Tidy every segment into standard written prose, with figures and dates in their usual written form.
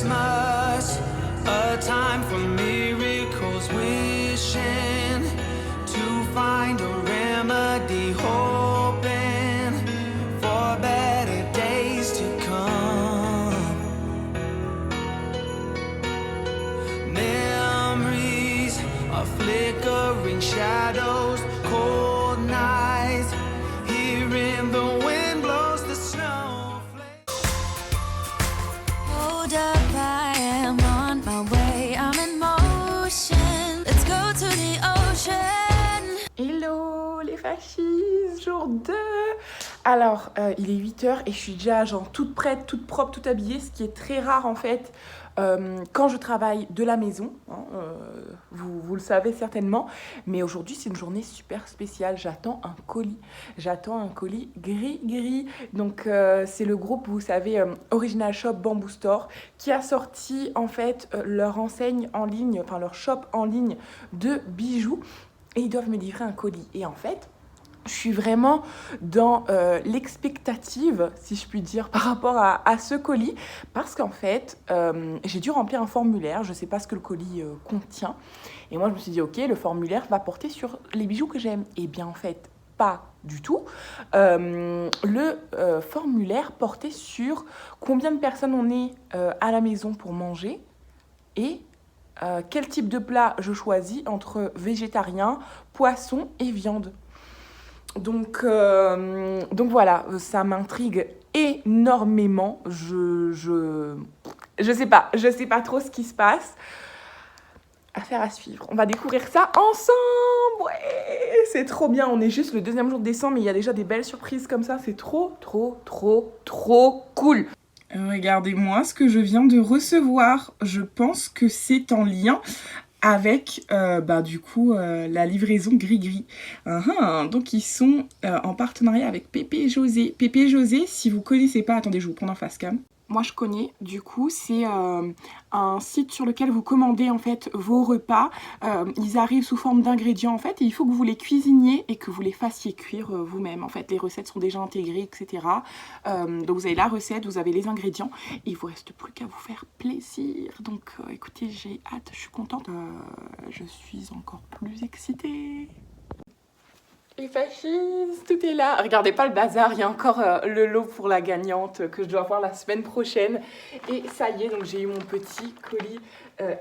Christmas, a time for miracles, wishing to find a remedy, hoping for better days to come. Memories of flickering shadows, cold nights, hearing the wind blows the snowflakes. Hold up, I am on my way. I'm in motion. Let's go to the ocean. Hello les fachis, jour 2. Alors, il est 8h et je suis déjà genre toute prête, toute propre, toute habillée, ce qui est très rare en fait quand je travaille de la maison, hein, vous le savez certainement, mais aujourd'hui c'est une journée super spéciale, j'attends un colis gris-gris, donc c'est le groupe, vous savez, Original Shop Bamboo Store, qui a sorti en fait leur enseigne en ligne, enfin leur shop en ligne de bijoux, et ils doivent me livrer un colis, et en fait, je suis vraiment dans l'expectative, si je puis dire, par rapport à ce colis, parce qu'en fait, j'ai dû remplir un formulaire, je ne sais pas ce que le colis contient, et moi je me suis dit, ok, le formulaire va porter sur les bijoux que j'aime. Et bien en fait, pas du tout. Le formulaire portait sur combien de personnes on est à la maison pour manger, et quel type de plat je choisis entre végétarien, poisson et viande. Donc voilà, ça m'intrigue énormément. Je sais pas trop ce qui se passe. Affaire à suivre. On va découvrir ça ensemble. Ouais, c'est trop bien. On est juste le 2e jour de décembre, mais il y a déjà des belles surprises comme ça. C'est trop cool. Regardez-moi ce que je viens de recevoir. Je pense que c'est en lien avec du coup la livraison gris-gris. Donc ils sont en partenariat avec Pépé José. Pépé José, si vous connaissez pas, attendez, je vais vous prendre en face cam. Moi je connais, du coup c'est un site sur lequel vous commandez en fait vos repas. Ils arrivent sous forme d'ingrédients en fait, et il faut que vous les cuisiniez et que vous les fassiez cuire vous-même. En fait, les recettes sont déjà intégrées, etc. Donc vous avez la recette, vous avez les ingrédients, et il vous reste plus qu'à vous faire plaisir. Donc écoutez, j'ai hâte, je suis contente, je suis encore plus excitée. Les fascistes, tout est là. Regardez pas le bazar, il y a encore le lot pour la gagnante que je dois voir la semaine prochaine. Et ça y est, donc j'ai eu mon petit colis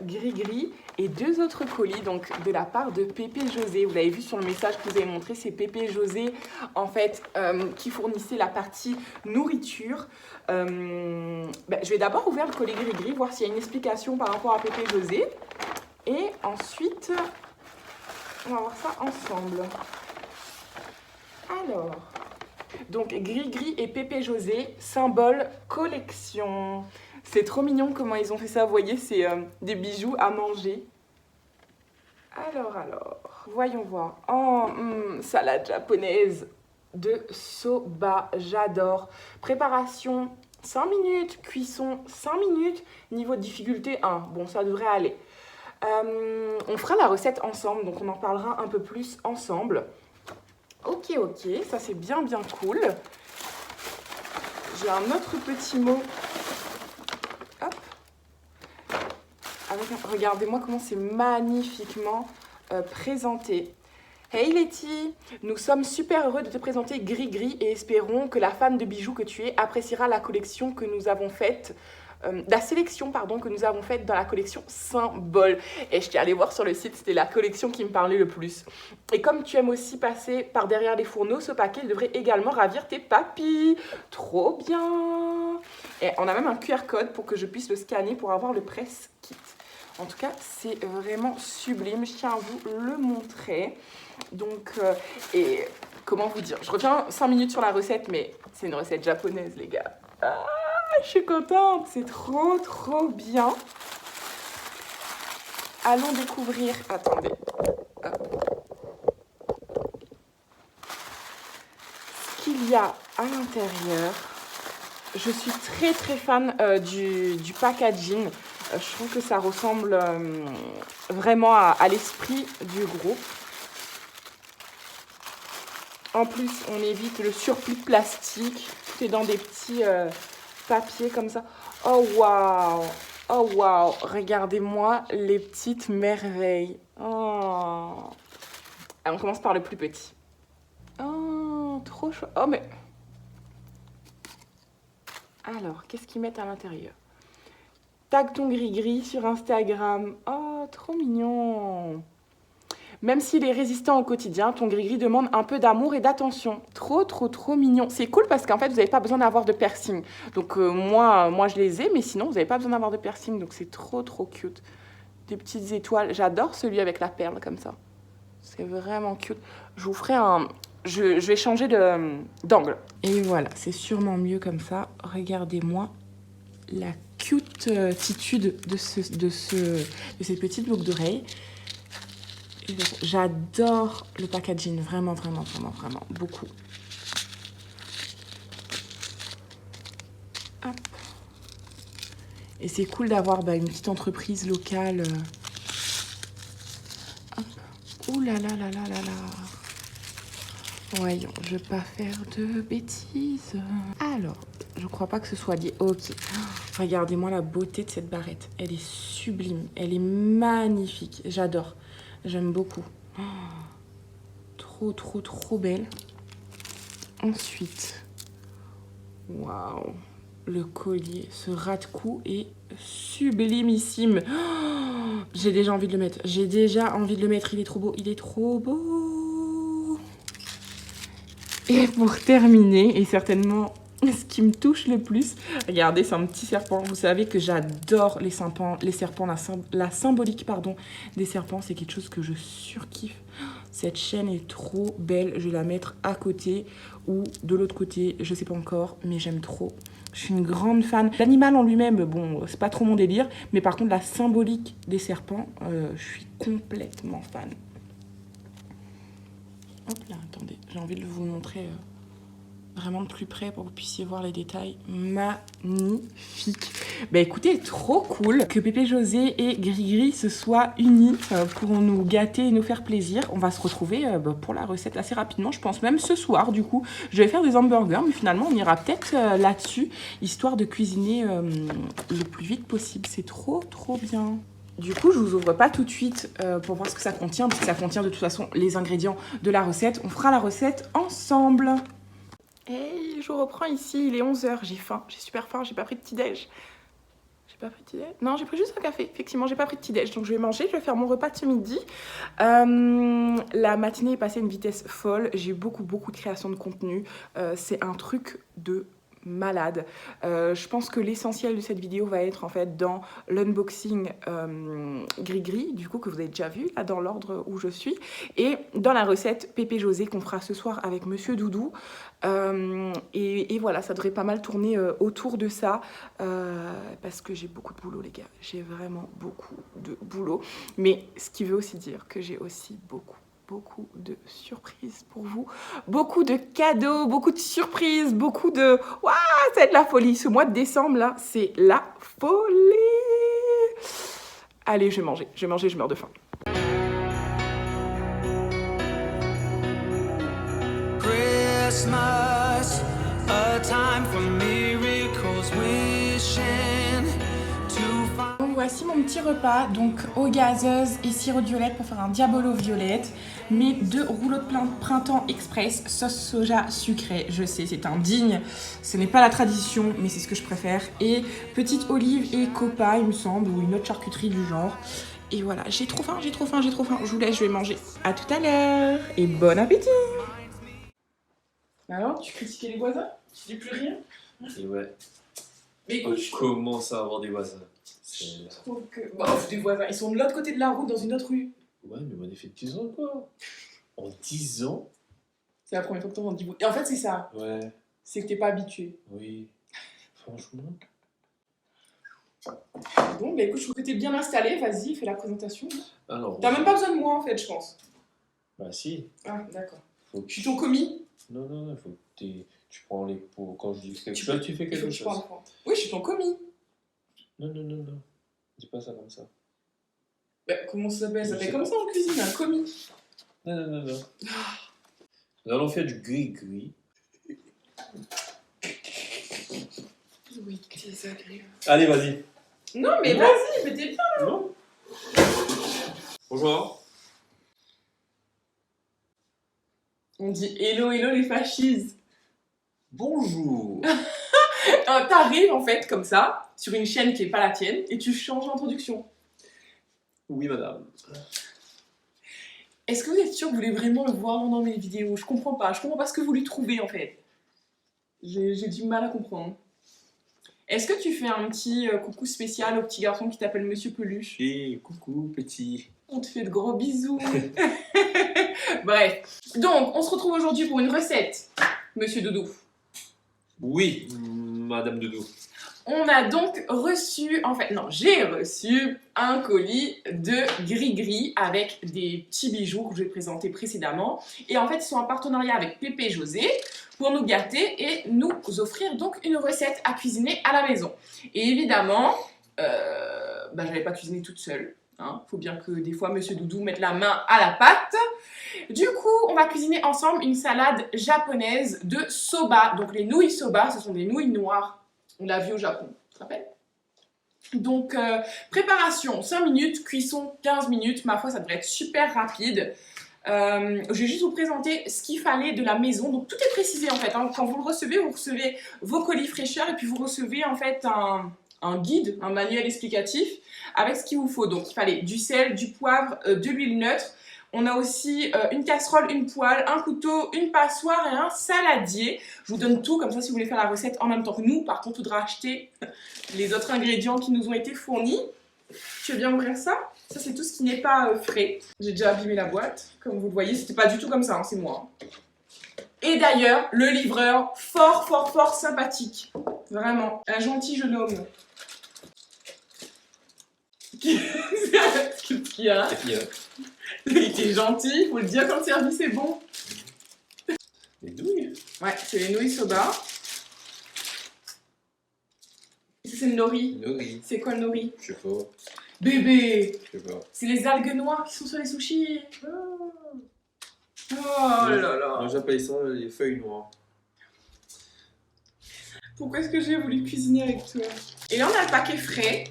gris-gris et 2 autres colis donc de la part de Pépé José. Vous l'avez vu sur le message que je vous avez montré, c'est Pépé José en fait qui fournissait la partie nourriture. Je vais d'abord ouvrir le colis gris-gris, voir s'il y a une explication par rapport à Pépé José. Et ensuite, on va voir ça ensemble. Alors, donc Gris-Gris et Pépé José, symbole collection. C'est trop mignon comment ils ont fait ça, vous voyez, c'est des bijoux à manger. Alors, voyons voir. Oh, salade japonaise de soba, j'adore. Préparation 5 minutes, cuisson 5 minutes, niveau de difficulté 1. Bon, ça devrait aller. On fera la recette ensemble, donc on en parlera un peu plus ensemble. Ok, ça c'est bien cool. J'ai un autre petit mot. Hop. Regardez-moi comment c'est magnifiquement présenté. Hey Letty, nous sommes super heureux de te présenter Gris-Gris et espérons que la fan de bijoux que tu es appréciera la collection que nous avons faite. La sélection que nous avons faite dans la collection Symbole. Et je t'ai allé voir sur le site, c'était la collection qui me parlait le plus. Et comme tu aimes aussi passer par derrière les fourneaux, ce paquet devrait également ravir tes papilles. Trop bien. Et on a même un QR code pour que je puisse le scanner pour avoir le press kit. En tout cas, c'est vraiment sublime, je tiens à vous le montrer. Donc, et comment vous dire, je reviens 5 minutes sur la recette, mais c'est une recette japonaise, les gars. Ah, je suis contente, c'est trop bien. Allons découvrir, attendez, ce qu'il y a à l'intérieur. Je suis très fan du packaging. Je trouve que ça ressemble vraiment à l'esprit du groupe. En plus, on évite le surplus de plastique. Tout est dans des petits papiers comme ça. Oh, waouh! Oh waouh, regardez-moi les petites merveilles. Oh. Alors, on commence par le plus petit. Oh, trop chaud. Oh mais... Alors, qu'est-ce qu'ils mettent à l'intérieur? Tag ton gris-gris sur Instagram. Oh, trop mignon. Même s'il est résistant au quotidien, ton gris-gris demande un peu d'amour et d'attention. Trop, trop, trop mignon. C'est cool parce qu'en fait, vous n'avez pas besoin d'avoir de piercing. Donc moi, je les ai, mais sinon, vous n'avez pas besoin d'avoir de piercing. Donc c'est trop, trop cute. Des petites étoiles. J'adore celui avec la perle comme ça. C'est vraiment cute. Je vous ferai un... Je vais changer d'angle. Et voilà, c'est sûrement mieux comme ça. Regardez-moi la cute-titude de ces petites boucles d'oreilles. J'adore le packaging, vraiment, vraiment, vraiment, vraiment, beaucoup. Hop. Et c'est cool d'avoir une petite entreprise locale. Hop. Ouh là là là là là là. Voyons, je vais pas faire de bêtises. Alors, je crois pas que ce soit lié. Ok. Regardez-moi la beauté de cette barrette. Elle est sublime. Elle est magnifique. J'adore. J'aime beaucoup. Oh, trop, trop, trop belle. Ensuite, waouh. Le collier, ce ras de cou est sublimissime. Oh, j'ai déjà envie de le mettre. J'ai déjà envie de le mettre. Il est trop beau. Il est trop beau. Et pour terminer, et certainement ce qui me touche le plus, regardez, c'est un petit serpent. Vous savez que j'adore les serpents, la symbolique des serpents, c'est quelque chose que je surkiffe. Cette chaîne est trop belle, je vais la mettre à côté ou de l'autre côté, je sais pas encore, mais j'aime trop. Je suis une grande fan. L'animal en lui-même, bon, c'est pas trop mon délire, mais par contre la symbolique des serpents, je suis complètement fan. Hop là, attendez, j'ai envie de vous montrer vraiment de plus près pour que vous puissiez voir les détails. Magnifique. Bah écoutez, trop cool que Pépé José et Gris-Gris se soient unis pour nous gâter et nous faire plaisir. On va se retrouver pour la recette assez rapidement, je pense même ce soir du coup. Je vais faire des hamburgers, mais finalement on ira peut-être là-dessus, histoire de cuisiner le plus vite possible. C'est trop, trop bien. Du coup, je vous ouvre pas tout de suite pour voir ce que ça contient, parce que ça contient de toute façon les ingrédients de la recette. On fera la recette ensemble. Et je reprends ici, il est 11h, j'ai faim, j'ai super faim, j'ai pas pris de petit-déj. J'ai pas pris de petit-déj? Non, j'ai pris juste un café, effectivement, j'ai pas pris de petit-déj. Donc je vais manger, je vais faire mon repas de ce midi. La matinée est passée à une vitesse folle, j'ai eu beaucoup de création de contenu. C'est un truc de malade. Je pense que l'essentiel de cette vidéo va être en fait dans l'unboxing Gris-Gris, du coup que vous avez déjà vu là dans l'ordre où je suis, et dans la recette Pépé José qu'on fera ce soir avec Monsieur Doudou. Et voilà, ça devrait pas mal tourner autour de ça parce que j'ai beaucoup de boulot les gars, j'ai vraiment beaucoup de boulot, mais ce qui veut aussi dire que j'ai aussi beaucoup de surprises pour vous, beaucoup de cadeaux, beaucoup de surprises, beaucoup de... Waouh, ça va être la folie. Ce mois de décembre, là, c'est la folie. Allez, je vais manger, je meurs de faim. Christmas, a time for miracles, wishing to find. Donc voici mon petit repas, donc eau gazeuse et sirop de violette pour faire un diabolo violette. Mes 2 rouleaux de printemps express, sauce soja sucrée. Je sais, c'est indigne, ce n'est pas la tradition, mais c'est ce que je préfère. Et petite olive et copa, il me semble, ou une autre charcuterie du genre. Et voilà, j'ai trop faim. Je vous laisse, je vais manger. À tout à l'heure et bon appétit. Alors, tu critiquais les voisins? Tu dis plus rien? Et ouais, Mais écoute, je commence à avoir des voisins. je trouve que... Bon, des voisins, ils sont de l'autre côté de la route, dans une autre rue. Ouais, mais moi, fait 10 ans quoi. En 10 ans? C'est la première fois que t'entends dire... Et en fait, c'est ça. Ouais, C'est que t'es pas habitué. oui. Franchement. Bon, bah écoute, je trouve que t'es bien installé. Vas-y, fais la présentation. Alors. T'as même pas besoin de moi, en fait, je pense. Bah si. Ah, d'accord. Faut que Je suis ton commis. Non, il faut que tu prends les pots. Quand je dis quelque chose, tu fais quelque chose. Oui, je suis ton commis. Non. Dis pas ça comme ça. Bah, comment ça s'appelle? Ça s'appelle comme ça en cuisine, un commis. Non. Nous allons faire du gris-gris. Oui, désagréable. Allez, vas-y. Non, mais vas-y, mais t'es bien. Non. Bonjour. On dit hello, hello les fascistes. Bonjour. T'arrives en fait comme ça, sur une chaîne qui est pas la tienne, et tu changes l'introduction. Oui, madame. Est-ce que vous êtes sûr que vous voulez vraiment le voir dans mes vidéos? Je comprends pas ce que vous lui trouvez en fait. J'ai du mal à comprendre. Est-ce que tu fais un petit coucou spécial au petit garçon qui t'appelle Monsieur Peluche? Et coucou, petit. On te fait de gros bisous. Bref. Donc, on se retrouve aujourd'hui pour une recette, Monsieur Doudou. Oui, madame Doudou. On a donc reçu, j'ai reçu un colis de Gris-Gris avec des petits bijoux que je vais présenter précédemment. Et en fait, ils sont en partenariat avec Pépé José pour nous gâter et nous offrir donc une recette à cuisiner à la maison. Et évidemment, je n'avais pas cuisiné toute seule. Faut bien que des fois, Monsieur Doudou mette la main à la pâte. Du coup, on va cuisiner ensemble une salade japonaise de soba. Donc les nouilles soba, ce sont des nouilles noires. On l'a vu au Japon, tu te rappelles? Donc, préparation 5 minutes, cuisson 15 minutes. Ma foi, ça devrait être super rapide. Je vais juste vous présenter ce qu'il fallait de la maison. Donc, tout est précisé en fait. Quand vous recevez vos colis fraîcheurs et puis vous recevez en fait un guide, un manuel explicatif avec ce qu'il vous faut. Donc, il fallait du sel, du poivre, de l'huile neutre. On a aussi une casserole, une poêle, un couteau, une passoire et un saladier. Je vous donne tout, comme ça si vous voulez faire la recette en même temps que nous. Par contre, il faudra acheter les autres ingrédients qui nous ont été fournis. Tu veux bien ouvrir ça? Ça, c'est tout ce qui n'est pas frais. J'ai déjà abîmé la boîte. Comme vous le voyez, c'était pas du tout comme ça, c'est moi. Et d'ailleurs, le livreur, fort sympathique. Vraiment, un gentil jeune homme. Qu'est-ce qu'il y a? Il était gentil, faut le dire quand le service est bon. Les nouilles? Ouais, c'est les nouilles soba. Ça, c'est le nori. Nori. C'est quoi le nori? Je sais pas. Bébé! Je sais pas. C'est les algues noires qui sont sur les sushis. Oh là là. Moi, j'appelle ça les feuilles noires. Pourquoi est-ce que j'ai voulu cuisiner avec toi? Et là, on a le paquet frais.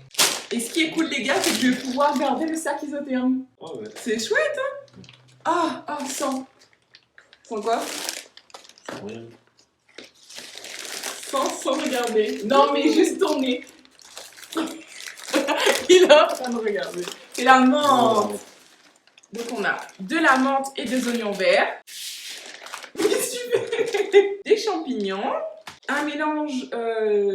Et ce qui est cool, les gars, c'est que je vais pouvoir garder le sac isotherme. Ah ouais. C'est chouette, hein? Sans. Sans quoi? Rien. Sans regarder. Non, mais juste tourner. Il est en train de regarder. C'est la menthe. Donc, on a de la menthe et des oignons verts. Des champignons. Un mélange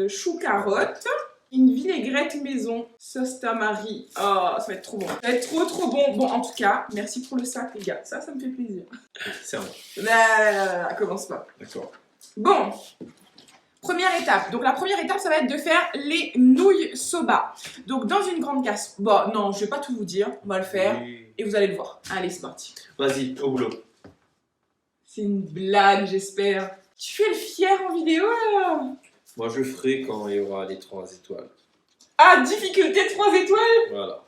chou-carotte. Une vinaigrette maison, sauce tamari. Oh, ça va être trop bon. Ça va être trop bon. Bon, en tout cas, merci pour le sac, les gars. Ça me fait plaisir. C'est un. Là, commence pas. D'accord. Bon, première étape. Donc, la première étape, ça va être de faire les nouilles soba. Donc, dans une grande casse. Bon, non, je vais pas tout vous dire. On va le faire Oui. et vous allez le voir. Allez, c'est parti. Vas-y, au boulot. C'est une blague, j'espère. Tu fais le fier en vidéo, là? Moi, je ferai quand il y aura les 3 étoiles. Ah, difficulté 3 étoiles? Voilà.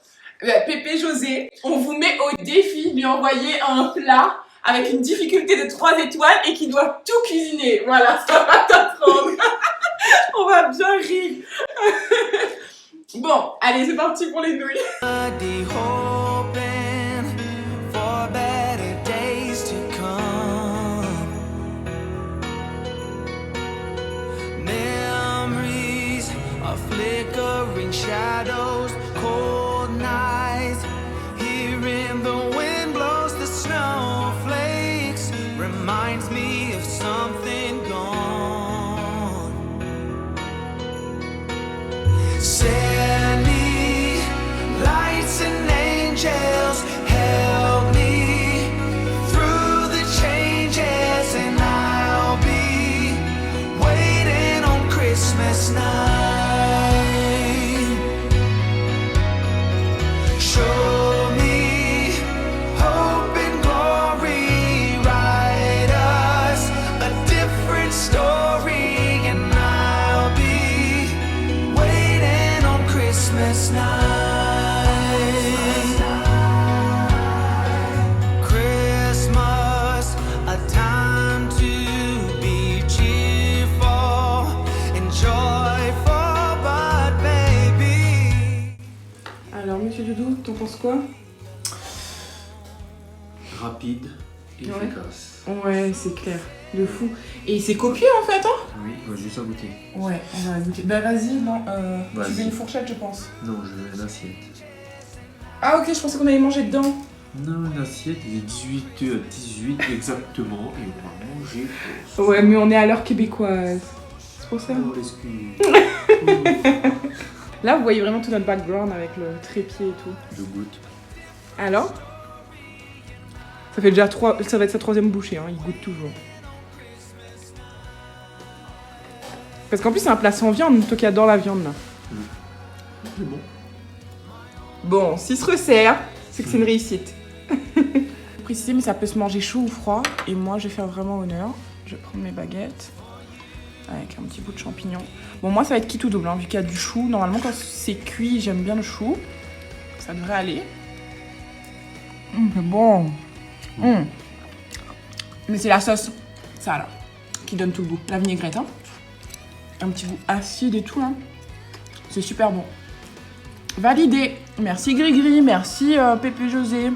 Pépé José, on vous met au défi de lui envoyer un plat avec une difficulté de 3 étoiles et qui doit tout cuisiner. Voilà, ça va t'apprendre. On va bien rire. Bon, allez, c'est parti pour les nouilles. Bloody hoping for better days to come. Memories of flickering shadows, cold nights, hearing the wind blows the snowflakes, reminds me of something gone. Send me lights and angels, help me through the changes, and I'll be waiting on Christmas night. Show me hope and glory, write us a different story, and I'll be waiting on Christmas night. Christmas, a time to be cheerful and joyful. penses quoi? Rapide et Ouais. efficace. Ouais, c'est clair. De fou. Et c'est copieux en fait, hein? Oui, on va juste à goûter. Ouais, on va goûter. Bah vas-y, non. Tu Vas-y. veux une fourchette, je pense. Non, je veux une assiette. Ah ok, je pensais qu'on allait manger dedans. Non, une assiette, il est 18h18 exactement et on va manger. Ouais, mais on est à l'heure québécoise. C'est pour ça. Oh, excuse. Là, vous voyez vraiment tout notre background avec le trépied et tout. Je goûte. Alors? Ça fait déjà ça va être sa troisième bouchée, hein. Il goûte toujours. Parce qu'en plus, c'est un plat sans viande, toi qui adore la viande, là. C'est bon. Bon, s'il se resserre, c'est que c'est une réussite. Préciser, mais ça peut se manger chaud ou froid. Et moi, je vais faire vraiment honneur. Je vais prendre mes baguettes avec un petit bout de champignon. Bon, moi, ça va être quitte ou double, hein, vu qu'il y a du chou. Normalement, quand c'est cuit, j'aime bien le chou. Ça devrait aller. C'est bon. Mais c'est la sauce, ça là, qui donne tout le goût. La vinaigrette, hein. Un petit goût acide et tout, hein. C'est super bon. Validé. Merci Grigri, merci Pépé José.